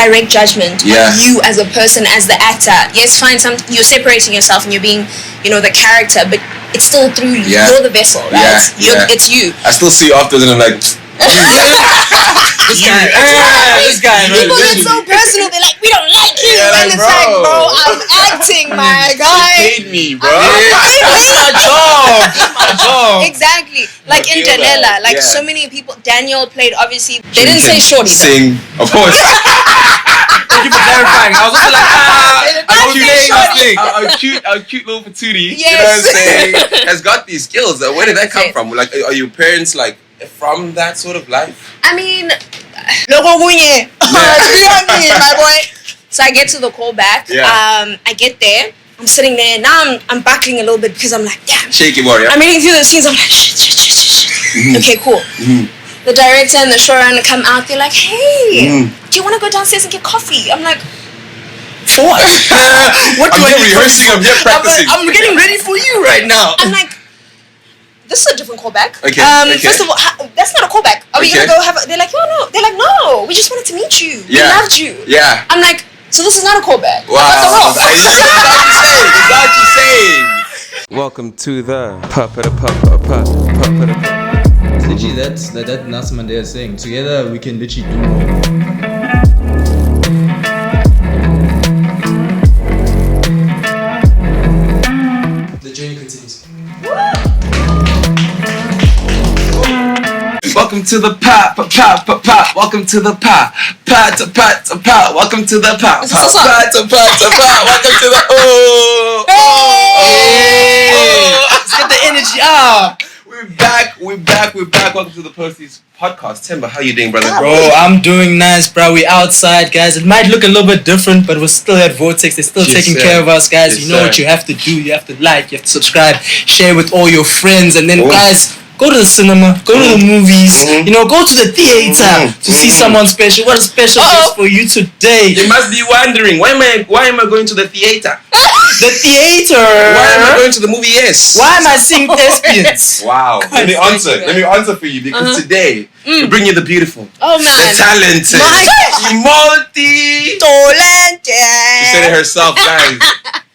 direct judgment on you as a person, as the actor. Yes, fine, you're separating yourself and you're being, the character, but it's still through you. You're the vessel, right? It's you. I still see you afterwards and I'm like, this guy. People get so personal. They're like, we don't like you, and it's like, bro, I'm acting, my guy. You paid me, bro. That's my job. Exactly. Like in Dalela, so many people. Daniel played. Obviously, they didn't say shorty. Sing, of course. Thank you for clarifying. I was also like, our cute little patootie, yes. you know what I'm saying, has got these skills. Where did that come from? Like, are your parents like from that sort of life? I mean, my boy. So I get to the call back. I get there. I'm sitting there. Now I'm buckling a little bit because I'm like, damn. Shaky warrior. I'm reading through the scenes. I'm like, shit. Mm-hmm. Okay, cool. Mm-hmm. The director and the showrunner come out. They're like, hey, do you want to go downstairs and get coffee? I'm like, for what? What do I'm rehearsing. I'm here practicing. I'm getting ready for you right now. I'm like, this is a different callback. Okay. First of all, that's not a callback. Are we gonna go have? They're like, no. They're like, no. We just wanted to meet you. We loved you. Yeah. I'm like, so this is not a callback. Wow. That's what you're saying. Welcome to the pup. It's literally that Nelson Mandela saying, together we can literally do more. The journey continues. Welcome to the pop. Welcome to the pop. Welcome to the pop. Welcome to the Let's get the energy up. We're back. Welcome to the Posties podcast. Timber, how you doing, brother? Bro, I'm doing nice, bro. We outside, guys. It might look a little bit different, but we're still at Vortex. They're still taking care of us, guys. You know what you have to do. You have to like, you have to subscribe, share with all your friends, and then, guys, go to the cinema, go to the movies, go to the theater to see someone special. What a special gift for you today. You must be wondering, why am I going to the theater? The theater. Why am I going to the movie? Yes. Why am I seeing thespians? Wow. Let me answer for you because today we bring you the beautiful, the talented, multi-talented. She said it herself, guys.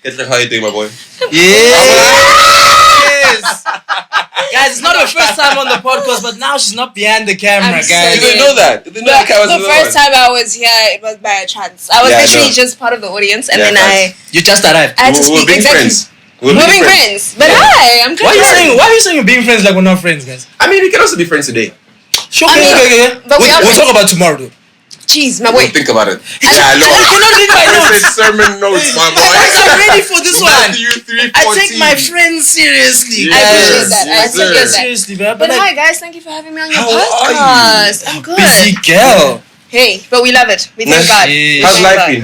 Katlego, how you doing, my boy? Yes. Guys, it's not her first time on the podcast, but now she's not behind the camera, guys. You didn't know that? The first time I was here, it was by a chance. I was literally just part of the audience, and then you just arrived. I had to speak. We're being friends. We're being friends. But hi, I'm Why are you saying you're being friends like we're not friends, guys? I mean, we can also be friends today. Sure, okay. But we'll talk about tomorrow, though. Jeez, my boy. Think about it. You cannot read my notes. Sermon notes, my boy. I'm ready for this one. Matthew 3:14. I take my friends seriously. I appreciate that. Yes, I appreciate that. Seriously, man. But hi, guys. Thank you for having me on your How podcast. are you? I'm good. Busy girl. Hey, but we love it. We thank God.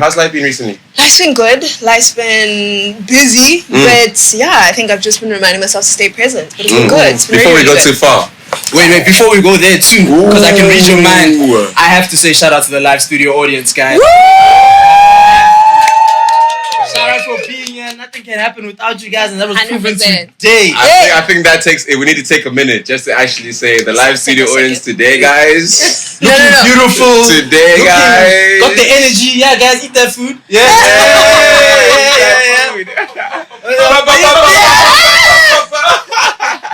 How's life been recently? Life's been good. Life's been busy. But yeah, I think I've just been reminding myself to stay present. But it's been good. It's been Before really we go good. too far. Wait, before we go there too, because I can read your mind, I have to say shout out to the live studio audience, guys. Shout out for being here. Nothing can happen without you guys, and that was proven 100%. today. I think that takes. We need to take a minute just to actually say the live studio audience today, guys. Looking beautiful today, guys. Got the energy, yeah, guys. Eat that food. Yeah.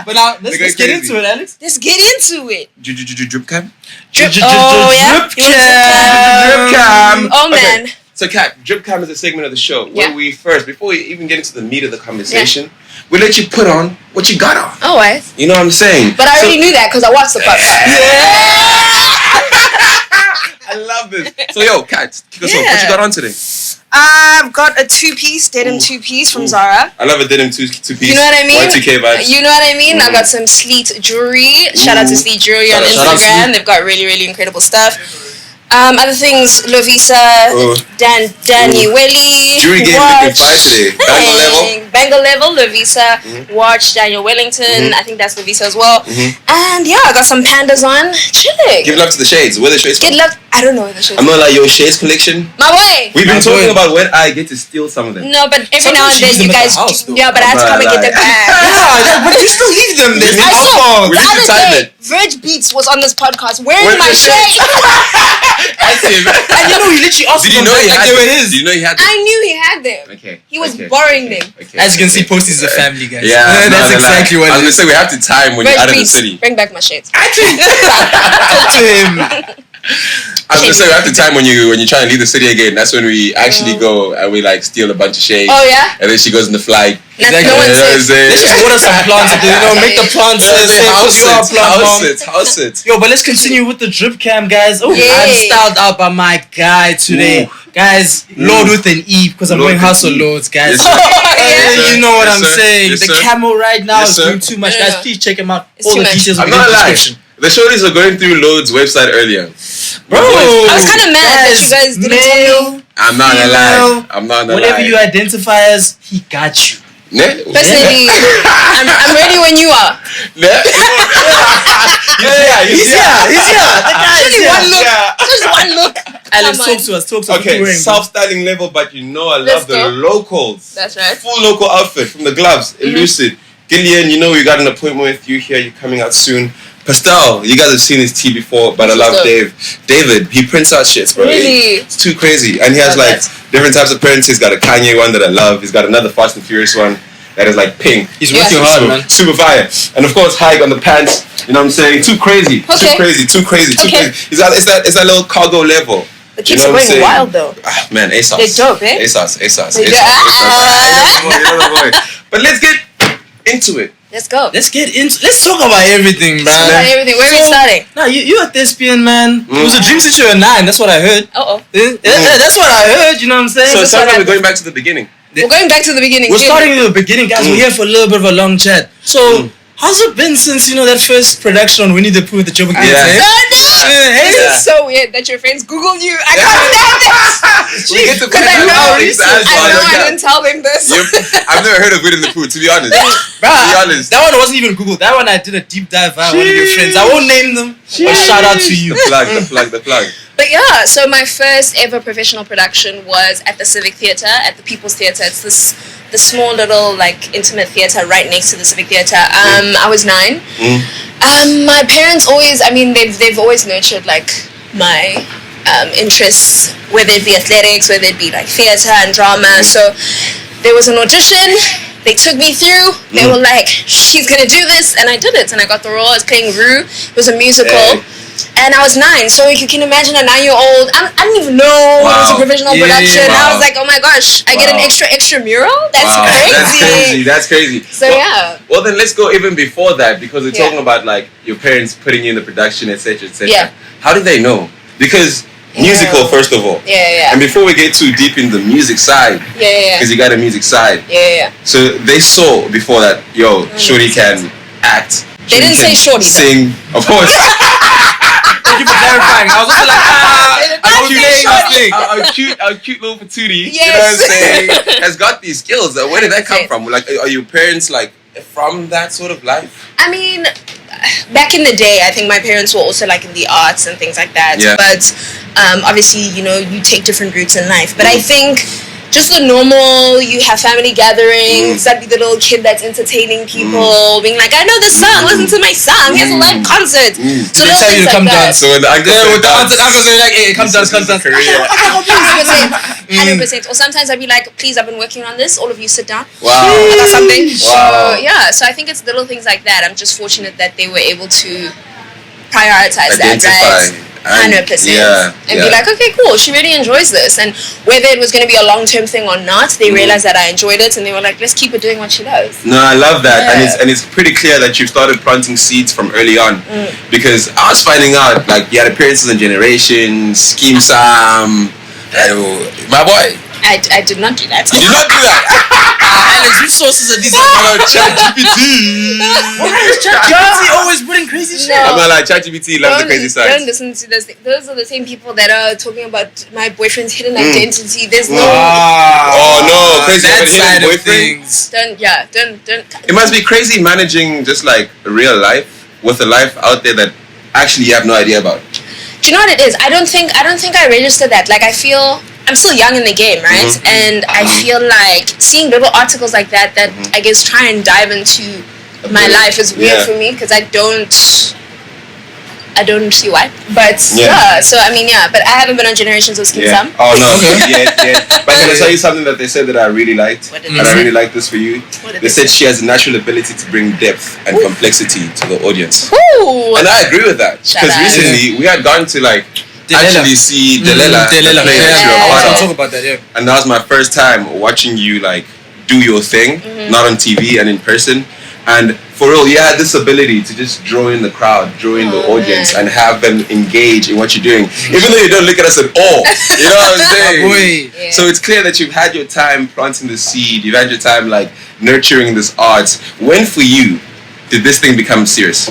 But now let's get into it, Alex. Let's get into it. Drip cam. Drip cam. Oh man. Okay. So, Kat, Drip Cam is a segment of the show where we first, before we even get into the meat of the conversation, we let you put on what you got on. Oh, right. You know what I'm saying? But I already knew that because I watched the part. I love this. So, yo, Kat, kick us off. What you got on today? I've got a two-piece, denim two-piece from Zara. I love a denim two-piece. You know what I mean? Y2K vibes. You know what I mean? I got some Sleet jewelry. Shout out to Sleet Jewelry on Instagram. They've got really, really incredible stuff. Other things, Lovisa, Daniel-Welly. Jewelry game looking fine today. Bangle level, Lovisa, watch Daniel Wellington. I think that's Lovisa as well. And yeah, I got some pandas on. Chilling. Give love to the shades. Where the shades from? Give love. I don't know where the shades. I'm not like your shades collection. My boy. We've been talking about when I get to steal some of them. No, but every now and then you guys. But I had to come and get them back. Yeah, but you still leave them there. I saw the Virg Beats was on this podcast wearing my shirt. I see, man. And you know, he literally asked Did you them know he like had they were them? his. Did you know he had them? I knew he had them. Okay. He was borrowing them. Okay. As you can see, Posties is a family, guys. Yeah, that's exactly what I was it gonna is. say we have to time when you're Virg out of the Beats, city. bring back my shirts. Talk to him. I was gonna say we have to time when you try and leave the city again. That's when we actually go and we like steal a bunch of shades. Oh yeah. And then she goes in the flight. Exactly. No one You know what I'm says. saying? Let's just order some plants, make the plants House it. Yo, but let's continue with the drip cam, guys. Oh, Yay. I'm styled out by my guy today. Ooh. Guys, Lord with an E, because I'm Lord going with hustle an E. Lords, guys. Yes, sir. Yes, sir. You know what Yes, I'm sir. saying. Yes, The sir. camo right now Yes, is sir. doing too much. Yeah. Guys, please check him out. It's All too the much. details will I'm be in not the lying. description. The shorties are going through Load's website earlier. Bro, I was kind of mad that you guys didn't tell me. I'm not gonna lie. I'm not gonna lie. Whatever you identify as, he got you. Ne? Personally, I'm ready when you are. Ne? He's here. The guy is Only here. one look. Just one look. Alex, Come talk on. to us. Talk to us. What you Okay, wearing, bro? self-styling level, but you know I Let's love the go. locals. That's right. Full local outfit from the gloves, Elucid. Gillian, you know we got an appointment with you here. You're coming out soon. Pastel, you guys have seen his tea before, but I love Dope. David, he prints out shit, bro. Really? It's too crazy. And he has Love like that. different types of prints. He's got a Kanye one that I love. He's got another Fast and Furious one that is like pink. He's Yeah. working hard, man. Super fire. And of course, hike on the pants. You know what I'm saying? Too crazy. Okay. Too crazy. Okay. It's that little cargo level. The kids You know are what I'm going saying? wild though. Ah, man, ASOS. They're dope, eh? ASOS. They do- But let's get into it. Let's go. Let's talk about everything, man. Talk about everything. Where are we starting? Nah, you a thespian, man. It was a dream since you were 9. That's what I heard. Uh-oh. That's what I heard. You know what I'm saying? So That's somehow what I- we're going back to the beginning. We're going back to the beginning. We're starting at the beginning, guys. We're here for a little bit of a long chat. So, how's it been since that first production on Winnie the Pooh with the Joburg Kids? Yeah. This Yeah. is so weird that your friends Google you. I can't stand this. We get to Because I find out know, these I answers. know I didn't tell them this. I've never heard of Winnie the Pooh, to be honest. Bruh, To be honest. that one wasn't even Google. That one I did a deep dive via one of your friends. I won't name them, but shout out to you. The plug. But yeah, so my first ever professional production was at the Civic Theatre, at the People's Theatre. It's the small little like intimate theatre right next to the Civic Theatre. I was 9. My parents always, they've always nurtured like my interests, whether it be athletics, whether it be like theatre and drama. So there was an audition. They took me through. They were like, she's gonna do this, and I did it, and I got the role. I was playing Rue. It was a musical. Hey. And I was 9, so you can imagine a 9-year-old. I didn't even know it was a Wow. professional Yeah, production. wow. I was like, oh my gosh, I get an Wow. extra mural? That's Wow, crazy. That's crazy. So yeah. Well, then let's go even before that, because we're Yeah. talking about like your parents putting you in the production, etc., etc. Yeah. How did they know? Because musical, first of all. Yeah. And before we get too deep in the music side, Yeah. because you got a music side, Yeah. so they saw before that, yo, Shorty can act. They didn't say Shorty, though. Sing, of course. Thank you for clarifying. I was also like, Our cute little patootie, Yes. you know what I'm saying, has got these skills. Where did that come from? Like, are your parents like from that sort of life? I mean, back in the day, I think my parents were also like in the arts and things like that. Yeah. But obviously, you take different routes in life. But I think just the normal, you have family gatherings, that'd be the little kid that's entertaining people, being like, I know this song, listen to my song, here's a live concert. So They little tell things you to like come that. dance. So when the uncle Yeah, said with the dance, uncles are like, hey, come dance. 100%. Or sometimes I'd be like, please, I've been working on this, all of you sit down. Wow. I got something. Wow. So yeah, so I think it's little things like that. I'm just fortunate that they were able to prioritize that, right? 100%. Yeah. And be like, okay, cool, she really enjoys this. And whether it was going to be a long-term thing or not, they realized that I enjoyed it, and they were like, let's keep her doing what she does. No, I love that, Yeah. and it's pretty clear that you've started planting seeds from early on, because I was finding out like you had appearances in Generation, Scheme Sam, my boy. I did not do that. You did not do that. Alex, which sources are these? ChatGPT. ChatGPT always putting crazy shit. I'm not like ChatGPT loves the crazy Don't side. listen to those things. Those are the same people that are talking about my boyfriend's hidden identity. There's no... Oh no, crazy that hidden side of boyfriend. things. Don't. It must be crazy managing just like real life with a life out there that actually you have no idea about. Do you know what it is? I don't think I registered that. Like, I feel I'm still young in the game, right? And I feel like seeing little articles like that I guess try and dive into my life is weird for me, because I don't I don't see why. But so I mean, but I haven't been on Generations of Skin Sam. Oh no, yeah. But can I tell you something that they said that I really liked? What did And they I say? really like this for you. They said she has a natural ability to bring depth and complexity to the audience. Ooh. And I agree with that. Shout Because out. recently we had gone to like Delela. actually see Delela, the Delela. play that you were I part want of. to talk about that, yeah. And that was my first time watching you like do your thing, not on TV and in person. And for real, you had this ability to just draw in the crowd, draw in the audience, and have them engage in what you're doing, even though you don't look at us at all. You know what I'm saying? Boy. Yeah. So it's clear that you've had your time planting the seed. You've had your time like nurturing this art. When for you did this thing become serious?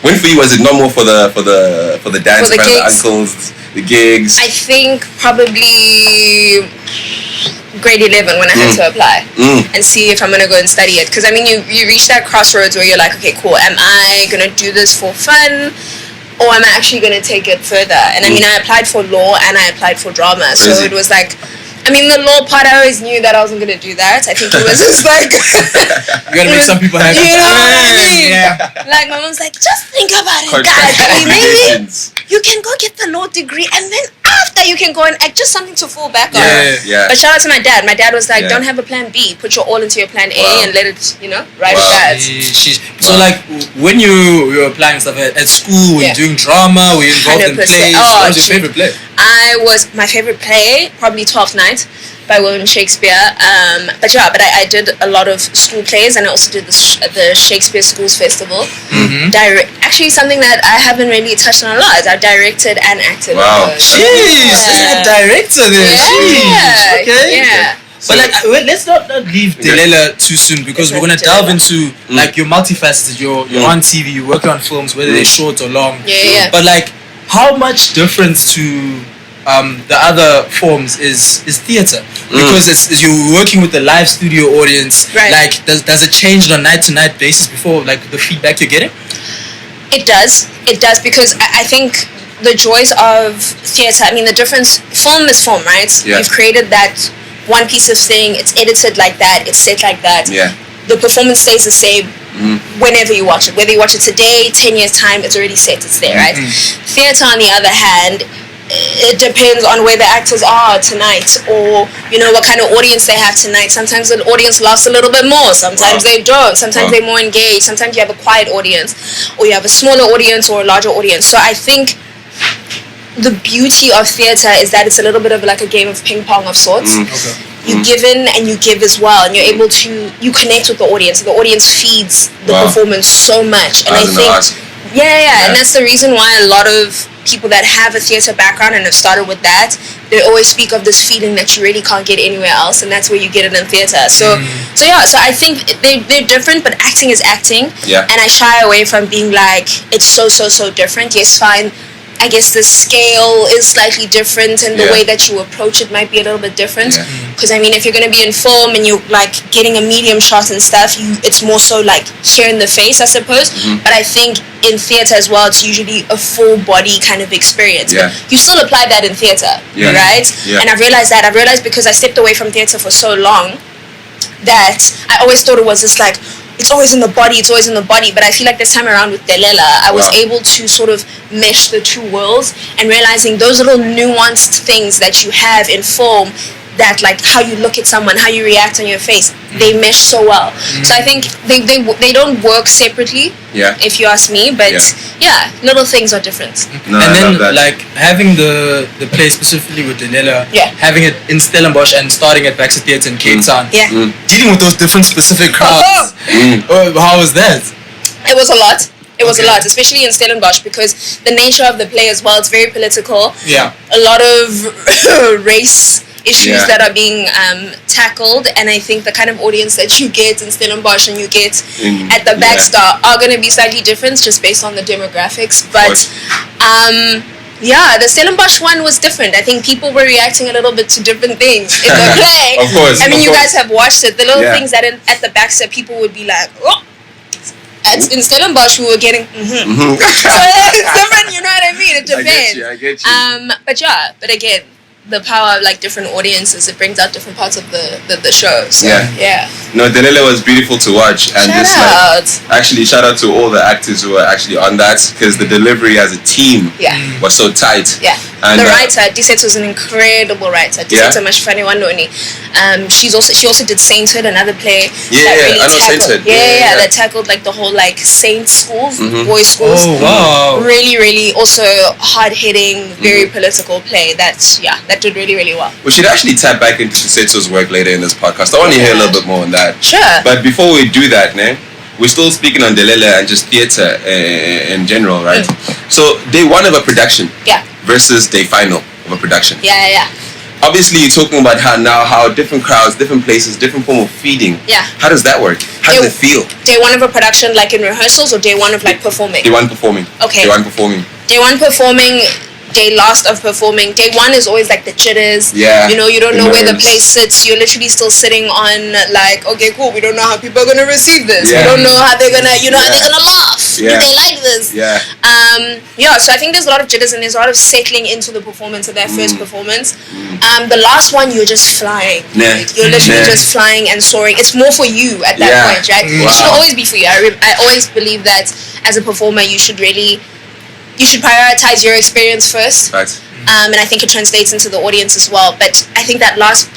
When for you was it not more for the dance, For the by the gigs. uncles, the gigs? I think probably grade 11 when I had to apply and see if I'm going to go and study it. Because I mean, you reach that crossroads where you're like, okay, cool, am I going to do this for fun or am I actually going to take it further? And I mean, I applied for law and I applied for drama. So Crazy. it was like, I mean, the law part, I always knew that I wasn't going to do that. I think it was just like... You gotta make some people happy. You know what I mean? Yeah. Like, my mom's like, just think about it, guys. Contractual Maybe obligations. you can go get the law degree and then after you can go and act, just something to fall back on. Yeah. But shout out to my dad. My dad was like, Yeah. don't have a plan B. Put your all into your plan A Wow. and let it, ride with Wow. that. So like when you were applying stuff at school, were you Yeah. doing drama? Were you involved in 100%. plays? Oh, What was your shit. favorite play? My favorite play, probably 12th Night by William Shakespeare. But I did a lot of school plays and I also did the Shakespeare Schools Festival. Actually something that I haven't really touched on a lot. I've directed and acted. Wow. Jeez, this is a director there. Jeez. Okay. Yeah. But like, let's not leave Delela too soon because we're gonna delve into like you're multifaceted. You're on TV. You're working on films, whether they're short or long. Yeah. But like, how much difference to the other forms is theatre because you're working with the live studio audience. Right. Like, does it change on a night to night basis before like the feedback you're getting? It does because I think the joys of theatre, I mean the difference, film is film, right? Yeah. You've created that one piece of thing, it's edited like that, it's set like that. Yeah. The performance stays the same whenever you watch it. Whether you watch it today, 10 years time, it's already set, it's there, right? Theatre on the other hand, it depends on where the actors are tonight or what kind of audience they have tonight. Sometimes the audience lasts a little bit more, sometimes they don't, sometimes they're more engaged, sometimes you have a quiet audience or you have a smaller audience or a larger audience. So I think the beauty of theatre is that it's a little bit of like a game of ping pong of sorts. You give in and you give as well, and you're able to connect with the audience feeds the performance so much. And I think and that's the reason why a lot of people that have a theatre background and have started with that, they always speak of this feeling that you really can't get anywhere else, and that's where you get it in theatre. So I think they're different, but acting is acting. Yeah. And I shy away from being like it's so different. Yes, fine. I guess the scale is slightly different and the way that you approach it might be a little bit different. Because I mean, if you're going to be in film and you're like getting a medium shot and stuff, it's more so like here in the face, I suppose. But I think in theatre as well, it's usually a full body kind of experience. But you still apply that in theatre, right? And I've realized because I stepped away from theatre for so long that I always thought it was just like, it's always in the body, but I feel like this time around with Delela, I was able to sort of mesh the two worlds and realizing those little nuanced things that you have in film, that like how you look at someone, how you react on your face, they mesh so well. So I think they don't work separately, if you ask me, but little things are different. No, and I then love that. like having the play specifically with Delela, having it in Stellenbosch and starting at Baxter Theatre in Cape Town, dealing with those different specific crowds. How was that? It was a lot. It was a lot, especially in Stellenbosch, because the nature of the play as well, it's very political. Yeah. A lot of race issues that are being tackled, and I think the kind of audience that you get in Stellenbosch and you get at the Baxter are going to be slightly different just based on the demographics. But the Stellenbosch one was different. I think people were reacting a little bit to different things in the play. Of course. I mean, of you course. guys have watched it. The little things that at the Baxter, people would be like, oh. In Stellenbosch, we were getting So it's different, you know what I mean? It depends. I get you. But again, the power of like different audiences, it brings out different parts of the show. So, yeah. No, Delele was beautiful to watch, and actually shout out to all the actors who were actually on that, because the delivery as a team was so tight. Yeah, and the writer Diset was an incredible writer. Diset Mashifane Wandoni. She also did Sainthood, another play. I know Sainthood. That tackled like the whole like saint schools, boys schools. Oh wow! Really, really also hard hitting, very political play. That did really, really well. We should actually tap back into Seto's work later in this podcast. I want to hear a little bit more on that. Sure. But before we do that, we're still speaking on Delele and just theatre in general, right? So day one of a production versus day final of a production. Yeah. Obviously, you're talking about how different crowds, different places, different form of feeding. Yeah. How does that work? How does it feel? Day one of a production, like in rehearsals, or day one of like performing? Day one performing. Okay. Day one performing. Day one performing. Day last of performing. Day one is always like the jitters. Yeah. You know, you don't know where the place sits. You're literally still sitting on like, okay, cool. We don't know how people are gonna receive this. Yeah. We don't know how they're gonna, are they gonna laugh? Yeah. Do they like this? Yeah. So I think there's a lot of jitters and there's a lot of settling into the performance of their first performance. The last one, you're just flying. Like, you're literally just flying and soaring. It's more for you at that point, right? Wow. It should always be for you. I always believe that as a performer, you should prioritize your experience first. Right. And I think it translates into the audience as well. But I think that last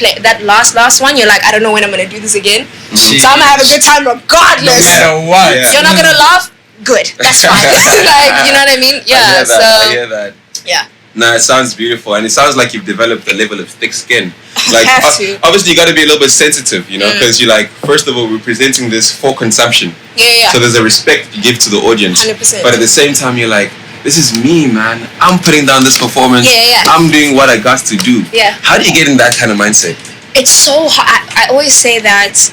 one, you're like, I don't know when I'm gonna do this again. So I'm gonna have a good time regardless. No matter what. You're not gonna laugh? Good. That's fine. Like, you know what I mean? Yeah. I hear that. Yeah. No, it sounds beautiful, and it sounds like you've developed a level of thick skin. Like, have to. Obviously, you got to be a little bit sensitive, you know, because you're like, first of all, we're presenting this for consumption. Yeah. So there's a respect you give to the audience. 100%. But at the same time, you're like, this is me, man. I'm putting down this performance. Yeah. I'm doing what I got to do. Yeah. How do you get in that kind of mindset? It's so hard. I always say that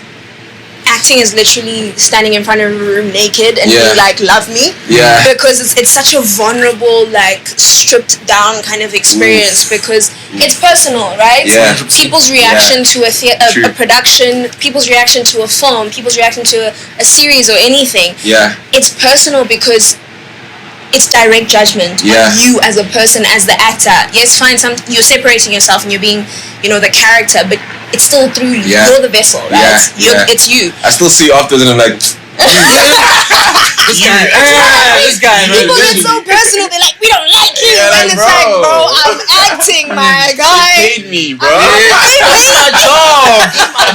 acting is literally standing in front of a room naked and being like, love me. Yeah. Because it's such a vulnerable, like, stripped down kind of experience because it's personal, right? Yeah. People's reaction to a production, people's reaction to a film, people's reaction to a series or anything. Yeah. It's personal because it's direct judgment on you as a person, as the actor. Yes, fine, you're separating yourself and you're being, the character, but it's still through you. You're the vessel, right? It's you. I still see you afterwards and I'm like, this guy. People get so personal. They're like, we don't like you, and it's like, bro, I'm acting, my guy. You paid me, bro. That's my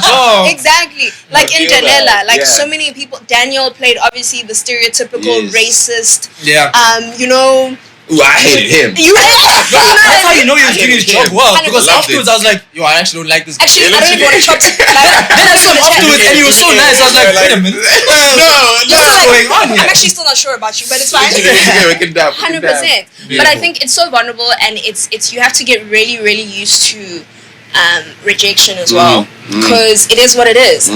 job. Exactly. Like in Dalela, so many people. Daniel played obviously the stereotypical racist. Yeah. Ooh, I hated him. That's how you know he was doing his job well. Because afterwards I was like, I actually don't like this guy. Actually, I don't even want to talk to him. Then I saw him afterwards and he was so nice. I was like, wait a minute. What's going on here? I'm actually still not sure about you, but it's fine. 100%. But I think it's so vulnerable, and it's you have to get really, really used to rejection as well, because it is what it is.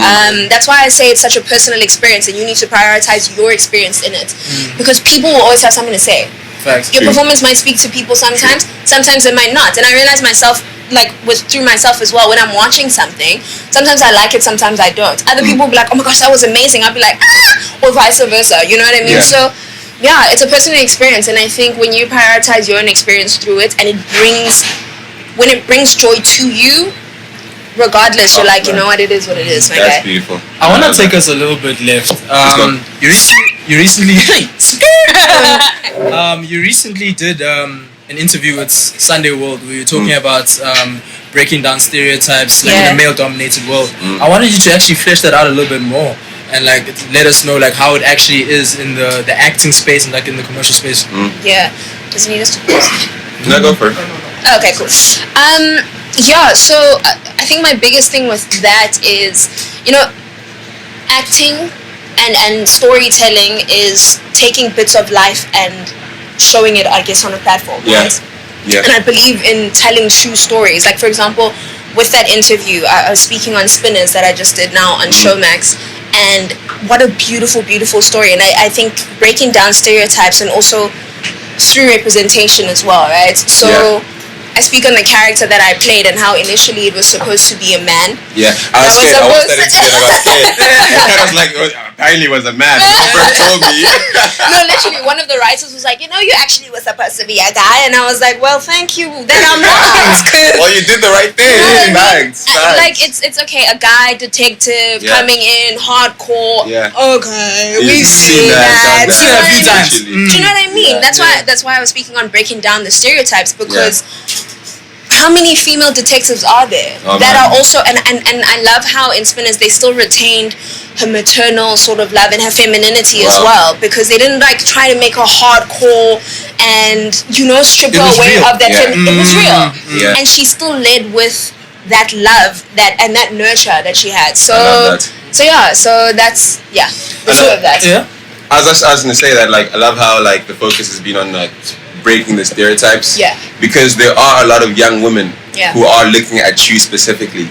That's why I say it's such a personal experience, and you need to prioritize your experience in it, because people will always have something to say. Facts. Your performance might speak to people sometimes it might not, and I realize myself, like through myself as well, when I'm watching something, sometimes I like it, sometimes I don't. Other people will be like, oh my gosh, that was amazing. I'll be like, or vice versa, you know what I mean? So it's a personal experience, and I think when you prioritize your own experience through it, and when it brings joy to you, regardless, you're like, you know what, it is what it is, my guy. That's beautiful. I want to take us a little bit left. You recently you recently did an interview with Sunday World where you were talking about breaking down stereotypes in a male-dominated world. I wanted you to actually flesh that out a little bit more and like let us know like how it actually is in the acting space and like in the commercial space. Yeah. Does he need us to pause? Can I go first? Okay, cool. So I think my biggest thing with that is, acting and storytelling is taking bits of life and showing it, I guess, on a platform, right? Yeah. And I believe in telling true stories. Like, for example, with that interview, I was speaking on Spinners that I just did now on Showmax, and what a beautiful, beautiful story. And I think breaking down stereotypes and also through representation as well, right? So I speak on the character that I played and how initially it was supposed to be a man. Yeah, I was scared. I was scared. I was like, apparently it was a man. First told me. No, literally, one of the writers was like, you actually were supposed to be a guy, and I was like, well, thank you. Then I'm not. Well, you did the right thing. Thanks. like it's okay. A guy detective coming in hardcore. Yeah. Okay, You've we've seen seen that. that. You know what I mean? times. Do you know what I mean? That's why I was speaking on breaking down the stereotypes, because how many female detectives are there that are also and I love how in Spinners they still retained her maternal sort of love and her femininity as well, because they didn't like try to make her hardcore and strip her away of that. It was real, and she still led with that love and that nurture that she had. So that's the sort of that. Yeah. I was gonna say that, like, I love how like the focus has been on like breaking the stereotypes. Yeah. Because there are a lot of young women who are looking at you specifically,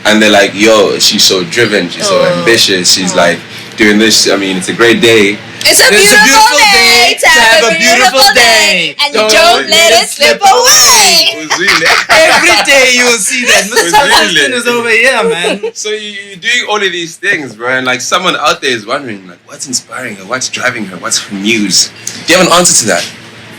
and they're like, "Yo, she's so driven. She's so ambitious. She's like doing this. I mean, it's a great day. It's a beautiful day to have a beautiful day, and you don't let it slip away." Every day you will see that. Mr. is over here, man. So you're doing all of these things, bro, and like someone out there is wondering, like, what's inspiring her? What's driving her? What's her muse? Do you have an answer to that?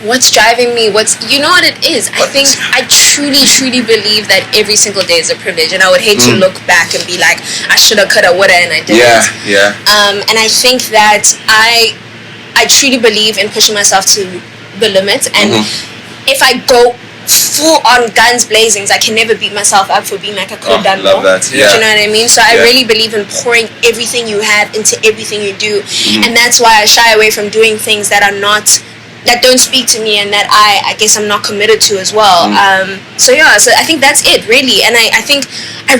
What's driving me? You know what it is? I think I truly, truly believe that every single day is a privilege, and I would hate to look back and be like, I shoulda, coulda, woulda, and I didn't. Yeah. And I think that I truly believe in pushing myself to the limit, and if I go full on guns blazing, I can never beat myself up for being like a cool done. Love that. Do you know what I mean? So I really believe in pouring everything you have into everything you do, and that's why I shy away from doing things that don't speak to me and that I guess I'm not committed to as well. So I think that's it really, and I think I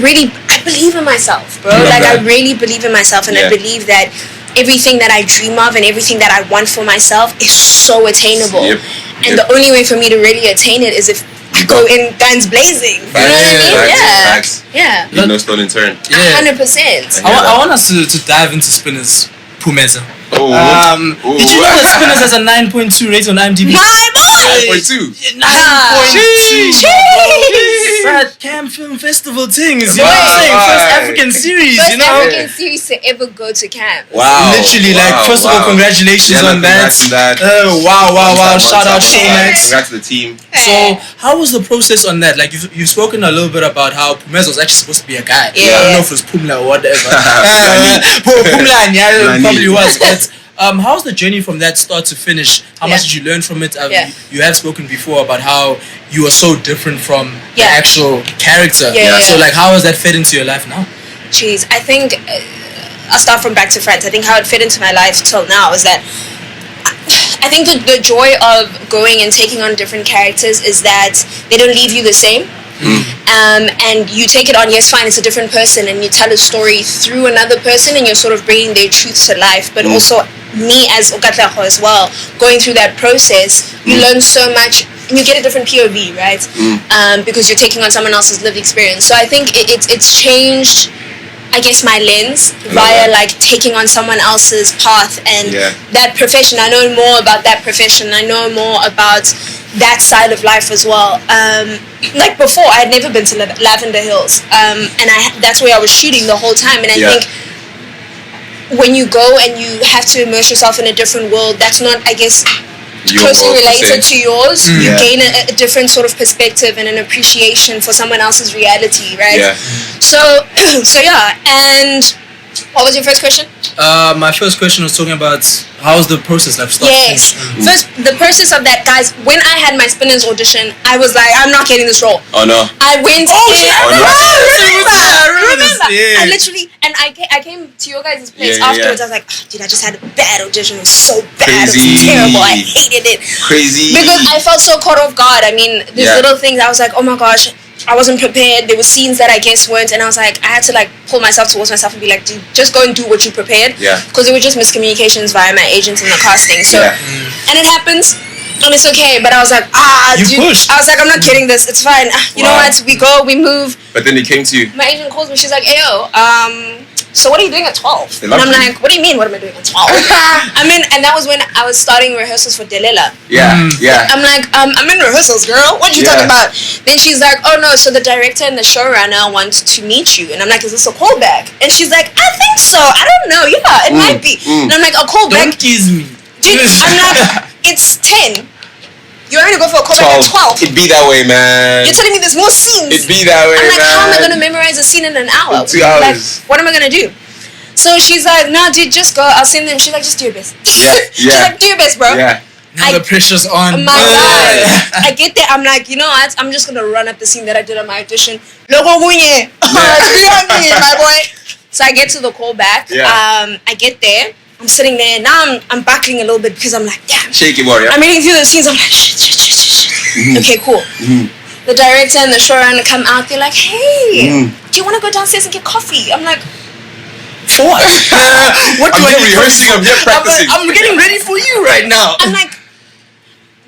believe in myself, bro. Like I really believe in myself, and I believe that everything that I dream of and everything that I want for myself is so attainable. And the only way for me to really attain it is if I go in guns blazing. You know what I mean? Yeah. Leave no stone unturned. 100%. I want us to dive into Spinners Pumeza. Did you know that Spinners has a 9.2 rating on IMDb? 9.2. 9.2. That Cannes Film Festival things. You know what I'm saying? First African series. African series to ever go to Cannes. Wow. Literally, first of all, congratulations on that. Wow. Shout out Showmax. Congrats to the team. So, how was the process on that? Like, you've spoken a little bit about how Pumeza was actually supposed to be a guy. I don't know if it was Pumla or whatever. Pumla, probably was. But how's the journey from that start to finish? How much did you learn from it? You have spoken before about how you are so different from the actual character. So, like, how has that fit into your life now? Jeez, I think I'll start from back to front. I think how it fit into my life till now is that I think the joy of going and taking on different characters is that they don't leave you the same. And you take it on, yes, fine, it's a different person, and you tell a story through another person, and you're sort of bringing their truth to life. But also me as Katlego as well, going through that process, you learn so much, and you get a different POV, right? Because you're taking on someone else's lived experience. So I think it's changed, I guess, my lens via like taking on someone else's path and that profession. I know more about that profession. I know more about that side of life as well. Like before, I had never been to Lavender Hills, and that's where I was shooting the whole time. And I think when you go and you have to immerse yourself in a different world, that's not, I guess, closely related to yours. You gain a different sort of perspective and an appreciation for someone else's reality, right? So and what was your first question? My first question was talking about how's the process of stuff. Yes. First, the process of that, guys. When I had my Spinners audition, I was like, I'm not getting this role. Oh no. I went. I remember. I literally, and I came to your guys' place afterwards. I was like, dude, I just had a bad audition. It was so bad. It was terrible. I hated it. Crazy. Because I felt so caught off guard. I mean, these little things. I was like, oh my gosh. I wasn't prepared. There were scenes that I guess weren't, and I was like, I had to like pull myself towards myself and be like, dude, just go and do what you prepared. Because there were just miscommunications via my agents in the casting. So, and it happens, and it's okay. But I was like, dude. I was like, I'm not kidding this. It's fine. You know what? We go, we move. But then he came to you. My agent calls me. She's like, ayo, so what are you doing at 12? And I'm like, what do you mean, what am I doing at 12? I mean, and that was when I was starting rehearsals for Delela. I'm like, I'm in rehearsals, girl. What you talking about? Then she's like, oh no, so the director and the showrunner want to meet you. And I'm like, is this a callback? And she's like, I think so. I don't know. Yeah, it might be. And I'm like, a callback? Don't tease me. Dude, I'm like, it's 10. You want me to go for a callback at 12? It'd be that way, man. You're telling me there's more scenes? It'd be that way, I'm like, man. how am I going to memorize a scene in an hour? In 2 hours. Like, what am I going to do? So she's like, no, dude, just go. I'll send them. She's like, just do your best. Yeah. She's like, do your best, bro. Yeah. Now the pressure's on. My God. I get there. I'm like, you know what? I'm just going to run up the scene that I did on my audition. Logo Munye. My boy. So I get to the callback. Yeah. I get there. I'm sitting there. Now I'm battling a little bit because I'm like, damn. Shaky warrior. I'm reading through the scenes. I'm like, shit. Okay, cool. The director and the showrunner come out. They're like, hey, do you want to go downstairs and get coffee? I'm like, for what? What do I'm I here rehearsing. I'm here practicing. I'm getting ready for you right now. I'm like,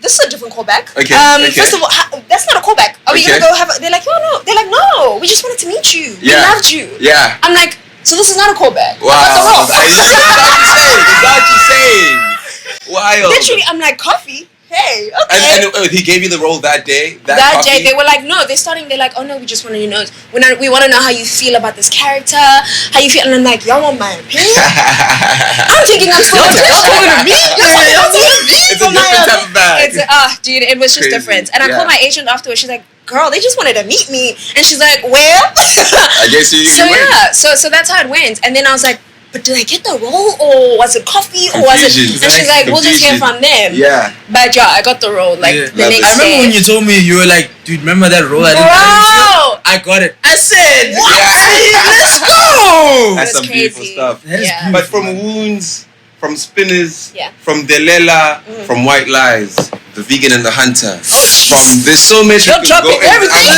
this is a different callback. Okay. First of all, that's not a callback. Are we Okay. gonna go have? They're like, no. They're like, no. We just wanted to meet you. We Yeah. loved you. Yeah. I'm like, so this is not a callback. Wow. I got the role. Is that what you're saying? Wild. Literally, I'm like, coffee. Hey, okay. And he gave you the role that day? That day, they were like, no, they're like, oh no, we just want to, we want to know how you feel about this character, how you feel. And I'm like, y'all want my opinion? I'm thinking I'm supposed to me. It's a different type of bag. Dude, it was just Crazy. different. And I Yeah. called my agent afterwards. She's like, girl, they just wanted to meet me. And she's like, well. I guess you So win. yeah, so that's how it went. And then I was like, but did I get the role, or was it coffee, or was it? Confusion. And she's like, we'll just hear Confusion. from them. Yeah. But yeah, I got the role like Yeah. the next I remember day. when you told me, you were like, dude, remember that role I did? Bro! I got it. I said, What? let's go. That's That's some beautiful crazy. stuff. That is Yeah. But from Wounds, from Spinners, Yeah. from Delela, from White Lies, The Vegan and the Hunter, from there's so much You're you can dropping go in. everything.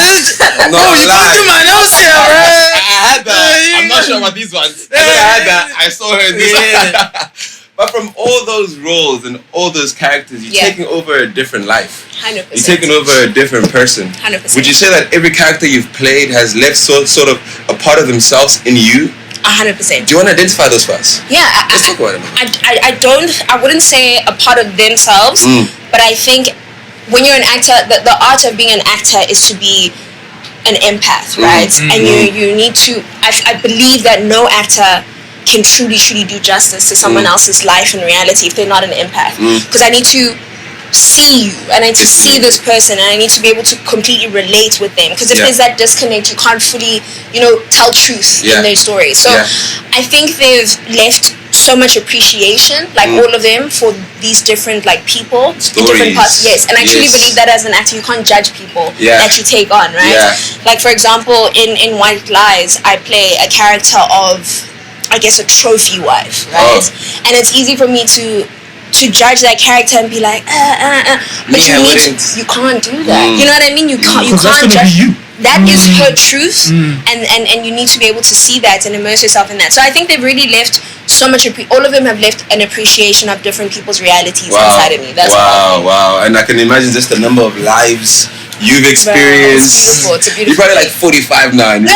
I'm No, not you lying. can do my notes here, bro. I had that. I'm not sure about these ones. I had that. I saw her in this. Yeah. But from all those roles and all those characters, you're Yeah. taking over a different life. 100%. You're taking over a different person. 100%. Would you say that every character you've played has left sort of a part of themselves in you? 100%. Do you want to identify those first? Yeah, Let's talk about it. I wouldn't say a part of themselves, but I think when you're an actor, the art of being an actor is to be an empath, right? And you need to, I believe that no actor can truly do justice to someone else's life and reality if they're not an empath. Because I need to see you, and I need to see this person, and I need to be able to completely relate with them. Because if Yeah. there's that disconnect, you can't fully, tell truth Yeah. in their stories. So Yeah. I think they've left so much appreciation, like all of them, for these different people in different Stories. parts. Yes, and I truly Yes. believe that as an actor, you can't judge people Yeah. that you take on, right? Yeah. Like for example, in White Lies, I play a character of, I guess, a trophy wife, right? And it's easy for me to judge that character and be like, but Me, I wouldn't. you can't do that. You know what I mean? You can't Because that's gonna judge. be you. That is her truth, and you need to be able to see that and immerse yourself in that. So I think they've really left so much. All of them have left an appreciation of different people's realities inside of me. That's wow. And I can imagine just the number of lives you've experienced. It's beautiful. It's a beautiful. You're probably like 45 now. And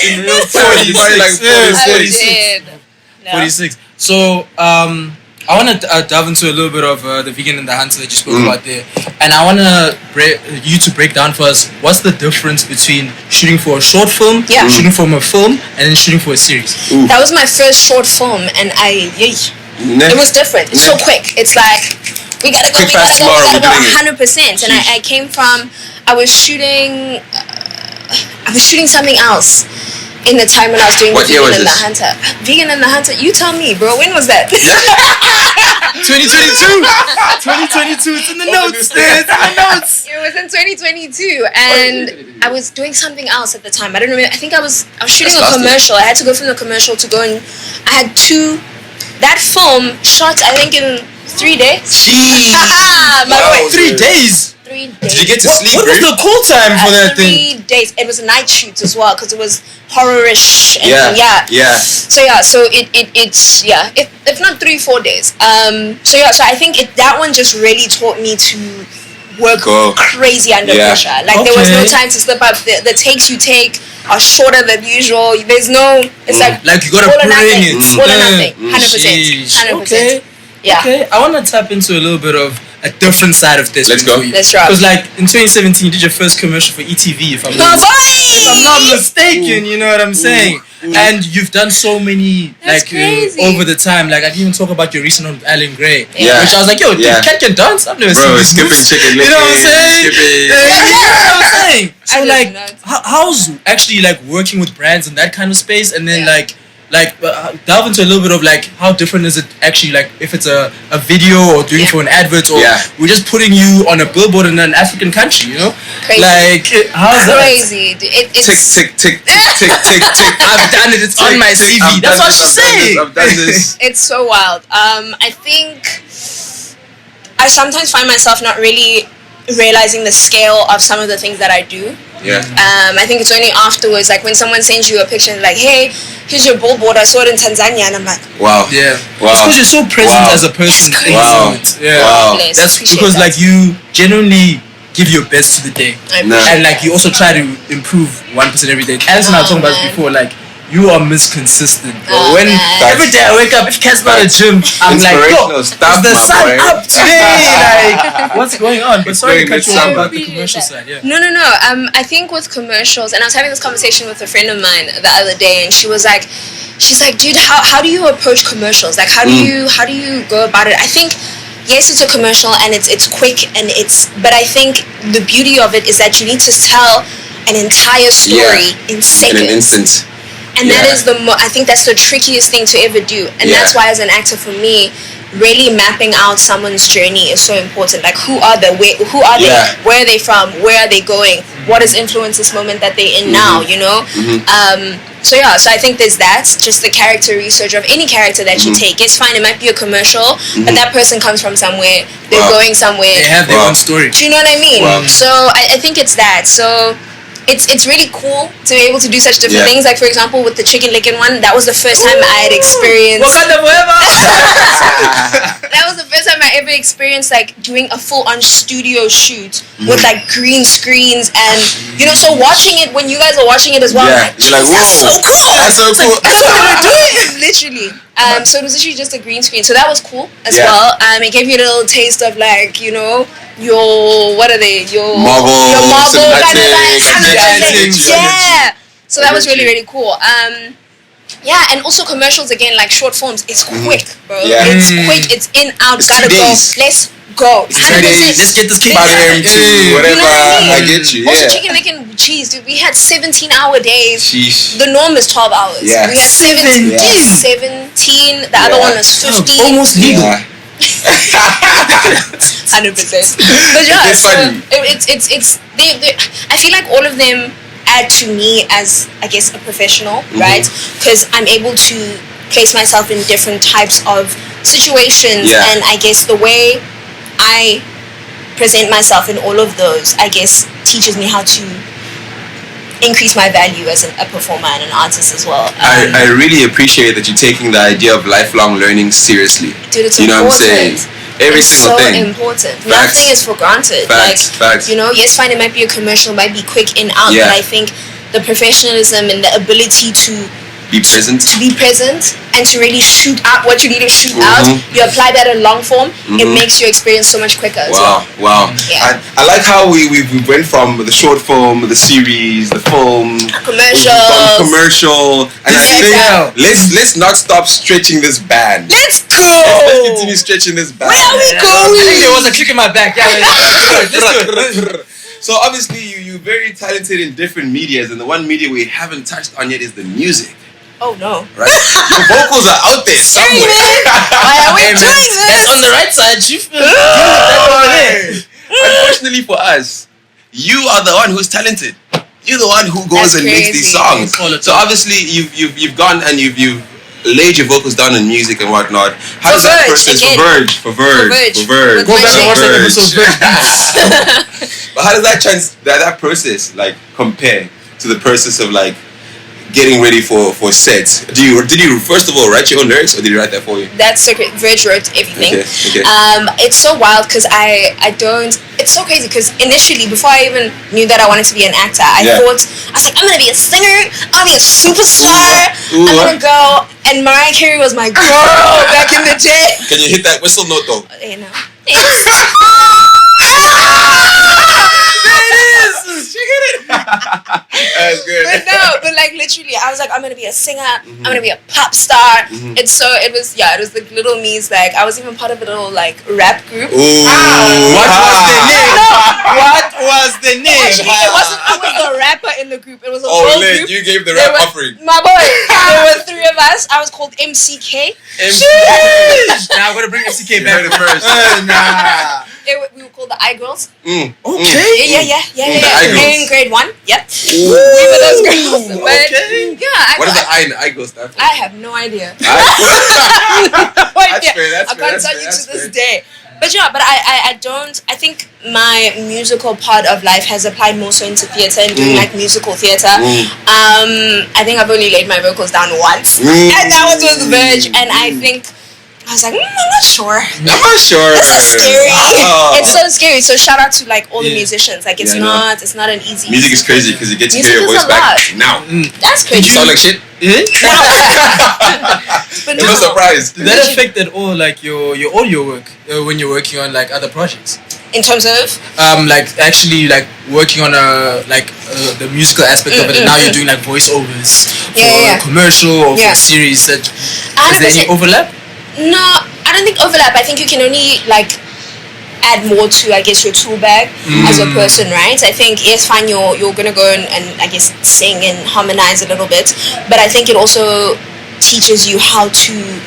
in real time, you're probably like 46. 46. So, I want to dive into a little bit of the Vegan and the Hunter that you spoke about there. And I want you to break down for us what's the difference between shooting for a short film, shooting for a film, and then shooting for a series. That was my first short film, and it was different. It's so quick. It's like, we gotta go, Quick, fast, tomorrow, we're doing it. 100%. And I came from, I was shooting something else in the time when I was doing What year Vegan was and the this? Hunter. Vegan and the Hunter, you tell me, bro, when was that? 2022! 2022, it's in the notes, there. It's in the notes. It was in 2022, and I was doing something else at the time. I don't remember. I think I was shooting a commercial. I had to go from the commercial to go and I had that film shot, I think, in 3 days. Jeez. My boy. 3 days. 3 days. Did you get to sleep? What was the call time for that thing? 3 days. It was a night shoot as well because it was horror-ish. And Yeah. So it's if not 3-4 days. So I think that one just really taught me to work crazy under pressure. Like there was no time to slip up. The takes you take are shorter than usual. There's no. It's like you gotta bring it. All or nothing. 100%. 100%. Okay. Yeah. Okay. I want to tap into a little bit of a different side of this. Let's go. Let's drop. Because in 2017, you did your first commercial for ETV, if I'm not mistaken. You know what I'm saying? and you've done so many over the time. Like I can even talk about your recent one with Alan Gray, which I was like, yo, dude, Cat can dance. I've never seen this. Skipping chicken, you know what I'm saying? You know what I'm saying? So like, how's actually like working with brands in that kind of space, and then delve into a little bit of like how different is it actually, like if it's a video or doing for an advert, or we're just putting you on a billboard in an African country, you know? Crazy. Like how's crazy. It's tick. I've done it. It's on my CV. That's what she's saying. I've done this. It's so wild. I think I sometimes find myself not really realizing the scale of some of the things that I do. Yeah. I think it's only afterwards, like when someone sends you a picture and like, hey, here's your billboard, I saw it in Tanzania, and I'm like, wow. Yeah. Wow. It's because you're so present as a person. Wow. Yeah. Wow. That's because like you genuinely give your best to the day, and like you also try to improve 1% every day. Alice and I were talking about this before, like you are misconsistent. When every day I wake up, if Cat's not at the gym, I'm like, yo, is the sun up today? Like, what's going on? But sorry to cut you off about the commercial side. Yeah. No. I think with commercials, and I was having this conversation with a friend of mine the other day, and she's like, dude, how do you approach commercials? Like, how do you go about it? I think, yes, it's a commercial and it's quick but I think the beauty of it is that you need to tell an entire story in seconds. In an instant. And that is I think that's the trickiest thing to ever do. And that's why as an actor, for me, really mapping out someone's journey is so important. Like, who are they? Where are they from? Where are they going? What has influenced this moment that they're in now, you know? So I think there's that, just the character research of any character that you take. It's fine, it might be a commercial, but that person comes from somewhere, they're going somewhere. They have their own story. Do you know what I mean? So I think it's that. So it's really cool to be able to do such different things. Like, for example, with the chicken licking one, that was the first time I had experienced. That was the first time I ever experienced like doing a full-on studio shoot with like green screens, and you know, so watching it when you guys are watching it as well, like, you're like, whoa, that's so cool. That's so cool. That's what we're doing, literally. So it was literally just a green screen. So that was cool as well. It gave you a little taste of like, you know, your marble kind of like, so that was really, really cool. And also commercials again, like short forms, it's quick, bro. It's quick, it's in, out, gotta go. Let's go. 100%. Let's get this kid whatever. You know what I mean? I get you. Also chicken licking, jeez, dude, we had 17-hour days. Sheesh. The norm is 12 hours. Yeah. We had 17. The other one was 15. Almost legal. 100%. But it's I feel like all of them add to me as, I guess, a professional, right? Because I'm able to place myself in different types of situations, and I guess the way I present myself in all of those, I guess, teaches me how to increase my value as a performer and an artist as well. I really appreciate that you're taking the idea of lifelong learning seriously. Dude, it's you know important. what I'm saying? Every single thing. It's so important. Facts. Nothing is for granted. Facts. You know, yes, fine, it might be a commercial, it might be quick in, out, but I think the professionalism and the ability to be present and to really shoot out what you need to shoot out, you apply that in long form, it makes your experience so much quicker as well. Wow. I like how we went from the short film, the series, the film, commercial, and I think let's not stop stretching this band. Let's go. Let's continue stretching this band. Where are we going? I think there was a click in my back. So obviously you're very talented in different medias, and the one media we haven't touched on yet is the music. Oh no. Right? Your vocals are out there somewhere. Why are we doing this? That's on the right side. You feel Unfortunately for us, you are the one who's talented. You're the one who goes and makes these songs. So obviously you've gone and you've laid your vocals down in music and whatnot. How does that process for Verge? Go back and watch that episode. But how does that process like compare to the process of like getting ready for sets? Did you first of all write your own lyrics, or did he write that for you? That's secret. Verge wrote everything. Okay. It's so wild because it's so crazy because initially, before I even knew that I wanted to be an actor, I was like, I'm gonna be a singer, I'm gonna be a superstar, I'm gonna go. And Mariah Carey was my girl back in the day. Can you hit that whistle note though? You know. get it. That's good. But like literally, I was like, I'm gonna be a singer. I'm gonna be a pop star. And so it was like little me's. Like I was even part of a little like rap group. What was the name? What was the name? Actually, it wasn't. I was the rapper in the group. It was a whole group. You gave the rap offering. My boy. There were 3 of us. I was called MCK. Now I'm gonna bring MCK back. You heard it first. We were called the I-Girls. Okay. Yeah. In grade 1. Yep. Ooh. We were those girls. But Okay. yeah. What does the I in the I-Girls stand for? I have no idea. That's fair. I can't tell you to this day. But yeah, I don't. I think my musical part of life has applied more so into theatre and doing like musical theatre. I think I've only laid my vocals down once, and that was with Verge. And I think I was like, I'm not sure. This is scary. It's so scary. So shout out to like all the musicians. Like it's not an easy. Music is crazy because you get to hear your voice back now. That's crazy. You sound like shit. But No surprise. Did that affect at all like your audio work when you're working on like other projects? In terms of like actually like working on the musical aspect of it, and now you're doing like voiceovers for a commercial or for a series. Is there any overlap? No, I don't think overlap. I think you can only like add more to, I guess, your tool bag as a person, right? I think yes, fine, you're gonna go and I guess sing and harmonize a little bit, but I think it also teaches you how to,